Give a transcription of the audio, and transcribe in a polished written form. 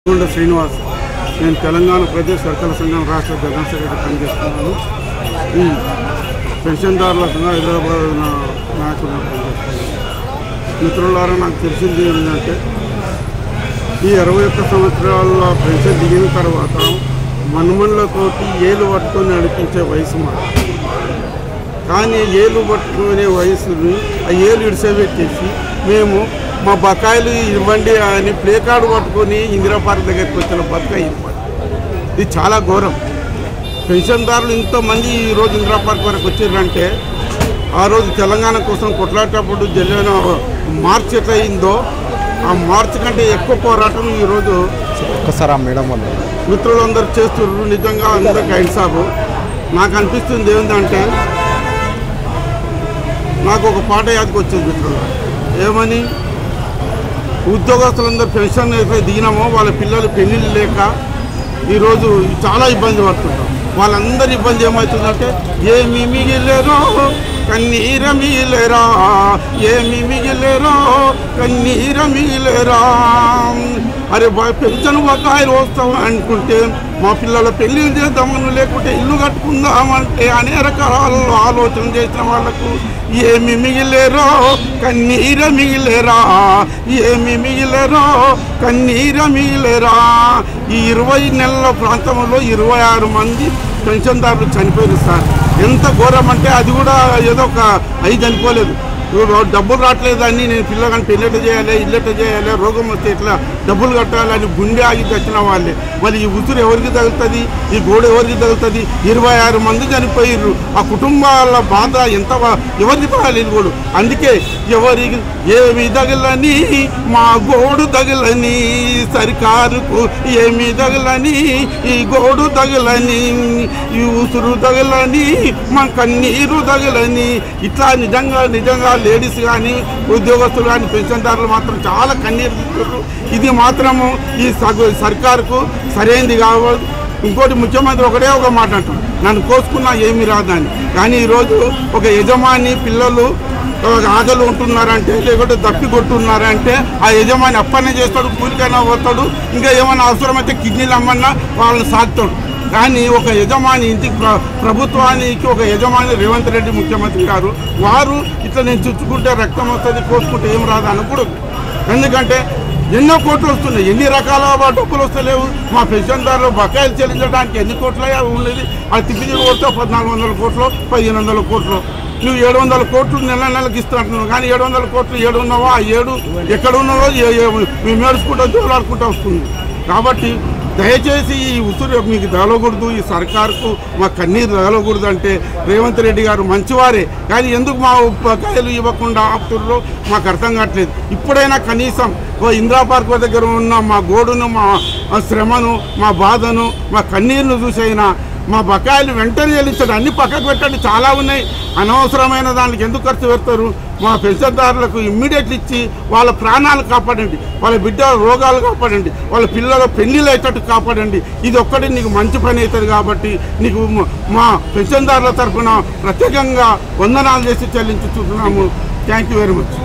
గుండ శ్రీనివాస్ నేను తెలంగాణ ప్రదేశ్ సర్కార్ సంఘం రాష్ట్ర జనరల్ సెక్రటరీ పనిచేస్తున్నాను. ఈ పెన్షన్దారుల హైదరాబాద్ నాయకులు పనిచేస్తున్నాను. మిత్రులారా, నాకు తెలిసింది ఏంటంటే ఈ 61 సంవత్సరాల పెన్షన్ దిగిన తర్వాత మన్మన్లతోటి ఏలు పట్టుకొని నడిపించే వయసు మాట. కానీ ఏలు పట్టుకునే వయసుని ఆ ఏలు ఇడిసేపెట్టేసి మేము మా బకాయిలు ఇవ్వండి అని ప్లే కార్డు పట్టుకొని ఇందిరా పార్క్ దగ్గరికి వచ్చిన బకాయి ఇవ్వండి. ఇది చాలా ఘోరం. పెన్షన్దారులు ఇంతమంది ఈరోజు ఇందిరా పార్క్ వరకు వచ్చారంటే ఆ రోజు తెలంగాణ కోసం కొట్లాడేటప్పుడు జరిగిన మార్చ్ ఎట్లా అయిందో ఆ మార్చ్ కంటే ఎక్కువ పోరాటం ఈరోజు ఒక్కసారి మేడం వాళ్ళు మిత్రులందరూ చేస్తున్నారు. నిజంగా అందరికి ఇన్సాఫ్. నాకు అనిపిస్తుంది ఏంటంటే నాకు ఒక పాట యాదకి వచ్చింది మిత్రులు. ఏమని, ఉద్యోగస్తులందరూ పెన్షన్ అయితే దిగినామో వాళ్ళ పిల్లలు పెళ్ళిళ్ళు లేక ఈరోజు చాలా ఇబ్బంది పడుతుంటాం. వాళ్ళందరి ఇబ్బంది ఏమవుతుందంటే ఏమి మిగిలేరో కన్నీర మిగిలేరా, ఏమి మిగిలేరో కన్నీర మిగిలేరా. అరే పెన్షన్ బకాయిలు వస్తాం అనుకుంటే మా పిల్లల పెళ్ళిళ్ళు చేద్దామని లేకుంటే ఇల్లు కట్టుకుందామంటే అనేక రకాల ఆలోచన చేసిన వాళ్ళకు ఏమి మిగిలేరో కన్నీర మిగిలేరా, ఏమి మిగిలేరో కన్నీర మిగిలేరా. ఈ 20 నెలల ప్రాంతంలో 26 మంది పెన్షన్దారులు చనిపోయారు సార్. ఎంత ఘోరం అంటే అది కూడా ఏదో ఒక 5 చనిపోలేదు. డబ్బులు రావట్లేదని నేను పిల్లగాని పెళ్ళెట చేయాలి, ఇల్లెట చేయాలి, రోగం వస్తే ఇట్లా డబ్బులు కట్టాలని గుండె ఆగి తెచ్చిన వాళ్ళే. మరి ఈ ఉసురు ఎవరికి తగులుతుంది, ఈ గోడ ఎవరికి తగులుతుంది? 26 మంది చనిపోయారు. ఆ కుటుంబాల బాధ ఎంత ఎవరికి తగాలి కూడా. అందుకే ఎవరికి ఏమి తగలని మా గోడు తగలని, సర్కారుకు ఏమి తగలని ఈ గోడు తగలని, ఈ ఉసురు తగలని మా కన్నీరు తగలని. ఇట్లా నిజంగా లేడీస్ కానీ ఉద్యోగస్తులు కానీ పెన్షన్దారులు మాత్రం చాలా కన్నీరు తీస్తున్నారు. ఇది మాత్రము ఈ సర్కారుకు సరైనది కావాలి. ఇంకోటి ముఖ్యమంత్రి ఒక మాట అంటాడు, నన్ను కోసుకున్నా ఏమి రాదని. కానీ ఈరోజు ఒక యజమాని పిల్లలు ఆకలి ఉంటున్నారంటే లేకుంటే దప్పి కొట్టున్నారంటే ఆ యజమాని అప్పనే చేస్తాడు, కూలికైనా పోతాడు, ఇంకా ఏమైనా అవసరమైతే కిడ్నీలు అమ్మన్నా వాళ్ళని సాగుతాడు. కానీ ఒక యజమాని ఇంటికి ప్రభుత్వానికి ఒక యజమాని రేవంత్ రెడ్డి ముఖ్యమంత్రి గారు వారు ఇట్లా నేను చుచ్చుకుంటే రక్తం వస్తుంది, కోసుకుంటే ఏం రాదు అనకూడదు. ఎందుకంటే ఎన్నో కోట్లు వస్తున్నాయి, ఎన్ని రకాల డబ్బులు వస్తలేవు. మా పెన్షన్దారులు బకాయిలు చెల్లించడానికి ఎన్ని కోట్ల ఉండేది అది తిప్పి కొడితే 1400 కోట్లు 1500 కోట్లు. నువ్వు 700 కోట్లు నెలకి ఇస్తున్నట్టున్నావు. కానీ 700 కోట్లు ఏడున్నావో ఆ 7 ఎక్కడ ఉన్నావో మేము ఏడుచుకుంటూ జోలాడుకుంటూ వస్తుంది. కాబట్టి దయచేసి ఈ ఉసురు మీకు తగలకూడదు, ఈ సర్కారుకు మా కన్నీరు తగలకూడదు. అంటే రేవంత్ రెడ్డి గారు మంచివారే, కానీ ఎందుకు మా బకాయిలు ఇవ్వకుండా ఆపుతుర్రో మాకు అర్థం కావట్లేదు. ఇప్పుడైనా కనీసం ఇందిరా పార్క్ దగ్గర ఉన్న మా గోడును, మా శ్రమను, మా బాధను, మా కన్నీరును చూసైనా మా బకాయిలు వెంటనే చెల్లించండి. అన్ని పక్కకు పెట్టండి, చాలా ఉన్నాయి. అనవసరమైన దానికి ఎందుకు ఖర్చు పెడతారు? మా పెన్షన్దారులకు ఇమ్మీడియట్లీ ఇచ్చి వాళ్ళ ప్రాణాలు కాపాడండి, వాళ్ళ బిడ్డల రోగాలు కాపాడండి, వాళ్ళ పిల్లల పెళ్లిళ్ళు అయ్యేటట్టు కాపాడండి. ఇది ఒక్కటి నీకు మంచి పని అవుతుంది. కాబట్టి నీకు మా పెన్షన్దారుల తరఫున ప్రత్యేకంగా వందనాలు చేసి చెల్లించుతున్నాము. Thank you very much.